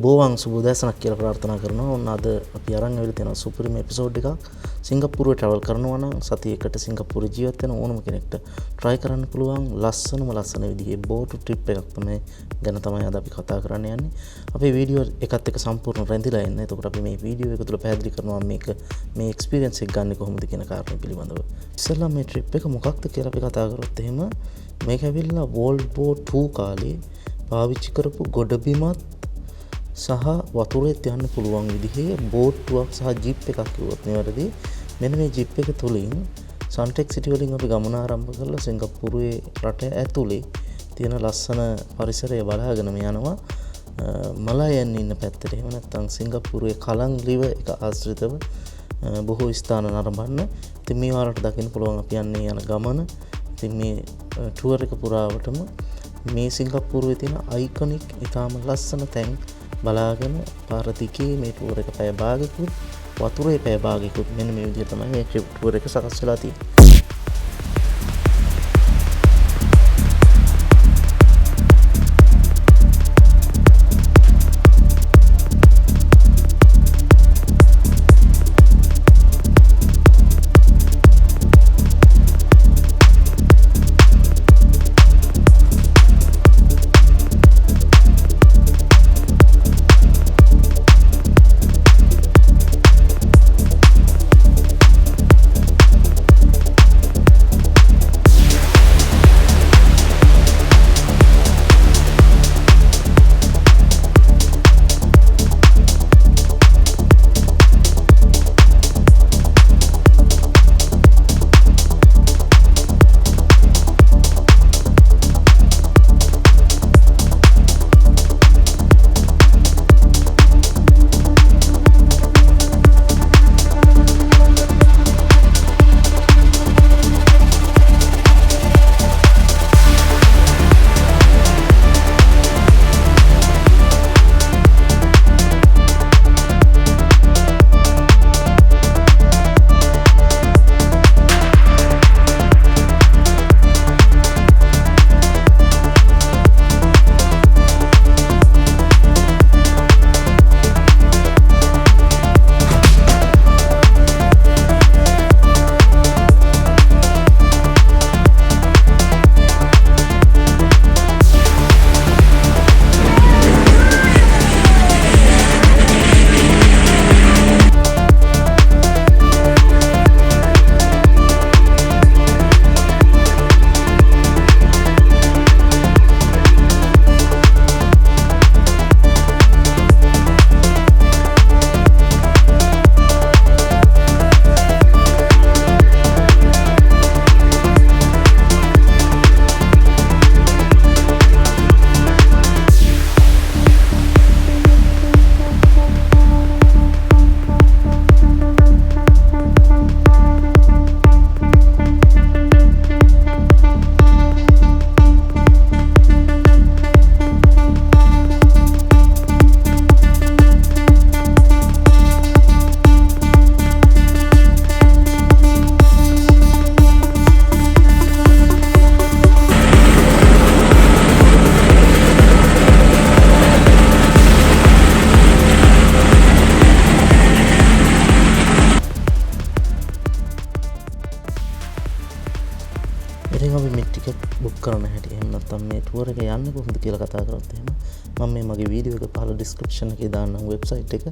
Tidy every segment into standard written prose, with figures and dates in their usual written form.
බෝවන් සුබෝදෑසනක් කියලා ප්‍රාර්ථනා කරනවා. ඔන්න අද අපි අරන් ඇවිල්ලා තියෙනවා සුපිරිම එපිසෝඩ් එකක්. සිංගප්පූරුවේ ට්‍රැවල් කරනවා නම් සතියකට සිංගප්පූරුවේ ජීවත් වෙන ඕනම කෙනෙක්ට try කරන්න පුළුවන් ලස්සන විදිහේ බෝට් ට්‍රිප් එකක් ගැන තමයි අද අපි කතා කරන්න යන්නේ. අපේ වීඩියෝ එකත් එක්ක සම්පූර්ණ රැඳිලා ඉන්න. එතකොට අපි මේ වීඩියෝ එක තුළ පැහැදිලි කරනවා මේ එක්ස්පීරියන්ස් එක ගන්න කොහොමද කියන කාරණේ පිළිබඳව. ඉස්සෙල්ලා මේ ට්‍රිප් එක මොකක්ද කියලා අපි කතා කරොත් එහෙම මේක ඇවිල්ලා World War 2 කාලේ පාවිච්චි කරපු ගොඩබිමත් සහ වතුරෙත් යන්න පුළුවන් විදිහේ බෝට්ටුවක් සහ ජීප් එකක් කිව්වොත් නිවැරදි. මෙන්න මේ ජීප් එක තුලින් සන්ටෙක් සිටි වලින් අපි ගමන ආරම්භ කරලා සිංගප්පූරුවේ රට ඇතුලේ තියෙන ලස්සන පරිසරය බලාගෙන යනවා. මලායන් ඉන්න පැත්තට. එහෙම නැත්නම් සිංගප්පූරුවේ කලං රිව එක ආශ්‍රිතව බොහෝ ස්ථාන නරඹන්න. ඉතින් මේ වලට දකින්න පුළුවන් අපි යන්නේ යන ගමන. ඉතින් මේ ටුවර් එක පුරාවටම මේ සිංගප්පූරුවේ තියෙන අයිකොනික් ඉතාම ලස්සන තැන් බලාගෙන පාර දිගේ මේ ටුවර් එක පැය භාගයකුත් වතුරේ පැය භාගයකුත් මෙන්න මේ විදිහට තමයි මේ ටුවර් එක සකස් වෙලා තියෙන්නේ. ඉතින් අපි මේ ටිකට් බුක් කරන්න හැටි එහෙම නැත්නම් මේ ටුවර් එක යන්නේ කොහොමද කියලා කතා කරොත් එහෙම මම මේ මගේ වීඩියෝ එක පහළ ඩිස්ක්‍රිප්ෂන් එකේ දාන්නම් වෙබ්සයිට් එක.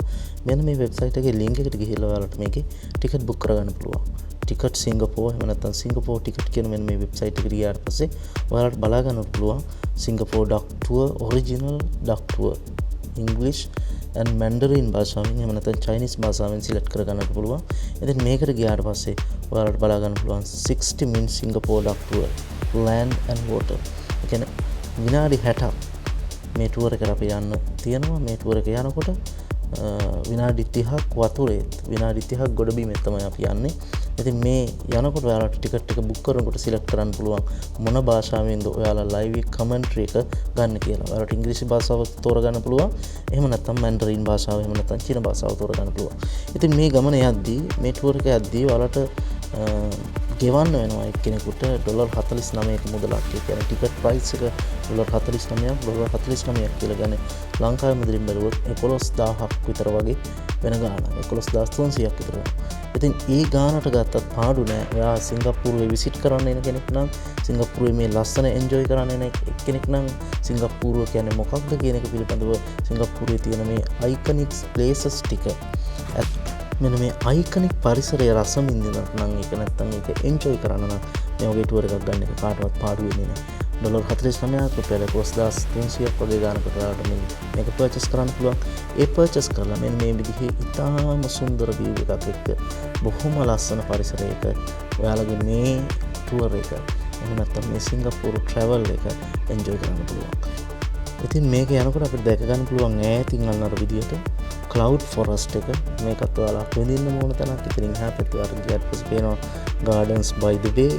මෙන්න මේ වෙබ්සයිට් එකේ ලින්ක් එකට ගිහිල්ලා ඔයාලට මේකේ ටිකට් බුක් කරගන්න පුළුවන්. ටිකට් සිංගප්පූර් එහෙම නැත්නම් සිංගප්පූර් ටිකට් කියන මෙන්න මේ වෙබ්සයිට් එකට ගියාට පස්සේ ඔයාලට බලා ගන්න පුළුවන් සිංගප්පූර් ඩක් ටුවර් ඔරිජිනල් ඩක් ටුවර් ඉංග්‍රීසි and Mandarin භාෂාවෙන් එහෙම නැත්නම් චයිනීස් භාෂාවෙන් සිලෙක්ට් කරගන්නත් පුළුවන්. ඉතින් මේකට ගියාට පස්සේ ඔයාලට බලා ගන්න පුළුවන් 60 min Singapore duck tour land and water. ඒ කියන්නේ විනාඩි 60ක් මේ ටුවර් එකට අපි යන්න තියෙනවා. මේ ටුවර් එක යනකොට විනාඩි 30ක් වතුරේ විනාඩි 30ක් ගොඩබිමේ තමයි අපි යන්නේ. ඉතින් මේ යනකොට ඔයාලට ටිකට් එක බුක් කරනකොට සිලෙක්ට් කරන්න පුළුවන් මොන භාෂාවෙන්ද ඔයාලා ලයිව් කමෙන්ටරි එක ගන්න කියලා. ඔයාලට ඉංග්‍රීසි භාෂාව තෝරගන්න පුළුවන්. එහෙම නැත්නම් මැන්ඩරින් භාෂාව එහෙම නැත්නම් චීන භාෂාව තෝරගන්න පුළුවන්. ඉතින් මේ ගමන යද්දී මේ ටුවර් එක යද්දී ඔයාලට ගෙවන්න වෙනවා එක්කෙනෙකුට $49ක මුදලක්. ඒ කියන්නේ ටිකට් ප්‍රයිස් එක $49ක් $49ක් කියලා ගන්නේ ලංකාවේ මුදලින් බැලුවොත් 11000ක් විතර වගේ වෙන ගාණක්. 11300ක් විතර. ඉතින් ඒ ගාණට ගත්තත් පාඩු නෑ. ඔයා සිංගප්පූරුවේ විසිට් කරන්න එන කෙනෙක් නම් සිංගප්පූරුවේ මේ ලස්සන එන්ජොයි කරන්න එන කෙනෙක් නම් සිංගප්පූරුව කියන්නේ මොකක්ද කියන එක පිළිබඳව සිංගප්පූරුවේ තියෙන මේ අයිකනික් ප්ලේසස් ටික මෙන්න මේ අයිකනික් පරිසරය රස විඳින්නට නම් ඒක නැත්තම් ඒක එන්ජොයි කරන්න නම් මේ වගේ ටුවර් එකක් ගන්න එක කාටවත් පාඩු වෙන්නේ නැහැ. $49ක් රුපියල් 11300ක් වගේ ගානකට ඔයාලට මේක පර්චේස් කරන්න පුළුවන්. ඒ පර්චේස් කරලා මෙන්න මේ විදිහේ ඉතාම සුන්දර view එකක් එක්ක බොහොම ලස්සන පරිසරයක ඔයාලගේ මේ ටුවර් එක එහෙම නැත්තම් මේ සිංගප්පූරු ට්‍රැවල් එක එන්ජොයි කරන්න පුළුවන්. ඉතින් මේක යනකොට අපිට දැක ගන්න පුළුවන් ඈතින් අන්නර විදියට cloud forest එක මේකත් ඔයාලා විඳින්න ඕන තැනක්. ඉතින් එහා පැත්තේ ඔයාලට ගියත් පස්සේ පේනවා gardens by the bay.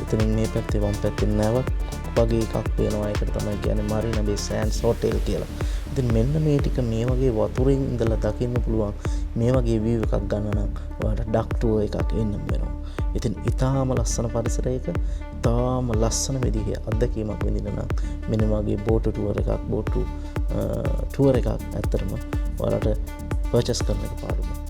ඉතින් මේ පැත්තේ වම් පැත්තේ නැවක් වගේ එකක් පේනවා. ඒකට තමයි කියන්නේ Marina Bay Sands Hotel කියලා. ඉතින් මෙන්න මේ ටික මේ වගේ වතුරින් ඉඳලා දකින්න පුළුවන් මේ වගේ view එකක් ගන්න නම් ඔයාලට ඩක් ටුවර් එකක් එන්න වෙනවා. ඉතින් ඊටාම ලස්සන පරිසරයක තාම ලස්සන විදිහේ අත්දැකීමක් විඳින්න නම් මෙන්න වගේ බෝට් ටුවර් එකක් ඇත්තටම ඔයාලට පර්චේස් කරන්න එක පාඩුයි.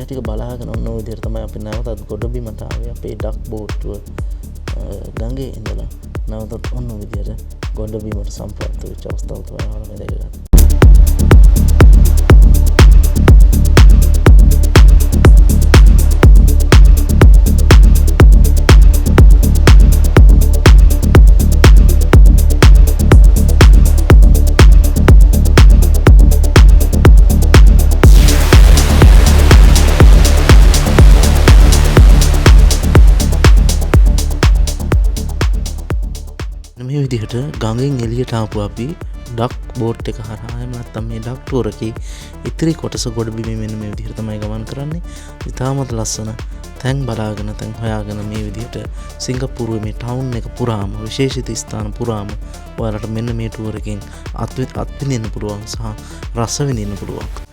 ටික බලාගෙන ඔන්න ඔය විදිහට තමයි අපි නැවතත් ගොඩබිමට ආවේ අපේ ඩක් බෝට්ටුව ගඟේ ඉඳලා නැවතත් ඔන්න ඔය විදිහට ගොඩබිමට සම්ප්‍රාප්ත වෙච්ච අවස්ථාව තමයි ඔයාලා මේ දැකගත්තේ. මේ විදිහට ගඟෙන් එළියට ආපු අපි ඩක් බෝට් එක හරහා එහෙම නැත්නම් මේ ඩක් ටූර් එකේ ඉතිරි කොටස ගොඩබිමේ මෙන්න මේ විදිහට තමයි ගමන් කරන්නේ. ඉතාමත් ලස්සන තැන් බලාගෙන තැන් හොයාගෙන මේ විදිහට සිංගප්පූරුවේ මේ ටවුන් එක පුරාම විශේෂිත ස්ථාන පුරාම ඔයාලට මෙන්න මේ ටූර් එකෙන් අත්විඳින්න පුළුවන් සහ රස විඳින්න පුළුවන්.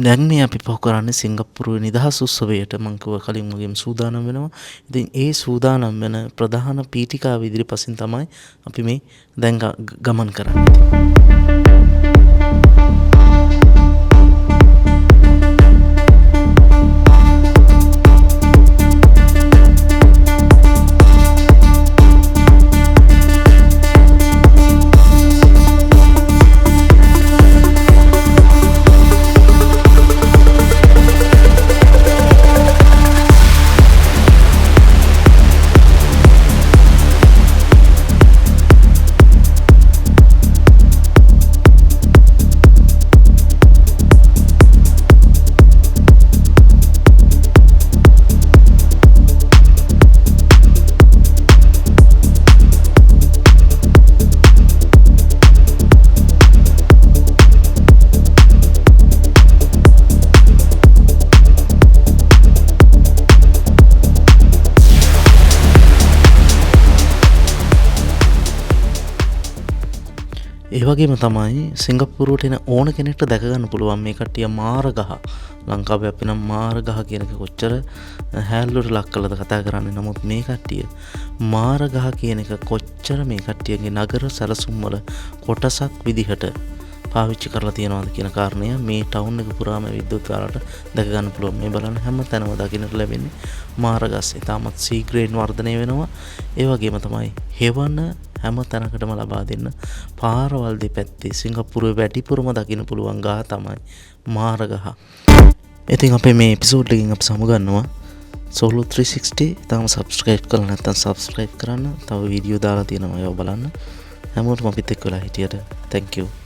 දැන් මේ අපි පහු කරන්නේ සිංගප්පූරුවේ නිදහස් උත්සවයට මම කිව්වා කලින් වගේම සූදානම් වෙනවා. ඉතින් ඒ සූදානම් වෙන ප්‍රධාන පීඨිකාව ඉදිරිපසින් තමයි අපි මේ දැන් ගමන් කරන්නේ. ඒ වගේම තමයි සිංගප්පූරුවට එන ඕන කෙනෙක්ට දැක ගන්න පුළුවන් මේ කට්ටිය මාරගහ. ලංකාවේ අපි නම් මාරගහ කියන එක කොච්චර හැල්ලුවට ලක් කළාද කතා කරන්නේ. නමුත් මේ කට්ටිය මාරගහ කියන එක කොච්චර මේ කට්ටියගේ නගර සැලසුම් වල කොටසක් විදිහට පාවිච්චි කරලා තියෙනවද කියන කාරණය මේ ටවුන් එක පුරාම විද්‍යුත් වලට දැක ගන්න පුළුවන්. මේ බලන්න හැම තැනම දකින්නට ලැබෙන්නේ මාරගස්. ඉතාමත් ශීඝ්‍රයෙන් වර්ධනය වෙනවා. ඒ වගේම තමයි හෙවන හැම තැනකටම ලබා දෙන්න පාරවල් දෙපැත්තේ සිංගප්පූරුවේ වැඩිපුරම දකින්න පුළුවන් ගහ තමයි මාරගහ. ඉතින් අපේ මේ එපිසෝඩ් එකකින් අපි සමුගන්නවා. සෝලෝ 360 තාම සබ්ස්ක්‍රයිබ් කරලා නැත්නම් සබ්ස්ක්‍රයිබ් කරන්න. තව වීඩියෝ දාලා තියෙනවා ඒව බලන්න. හැමෝටම අපිත් එක්ක වෙලා හිටියට thank you.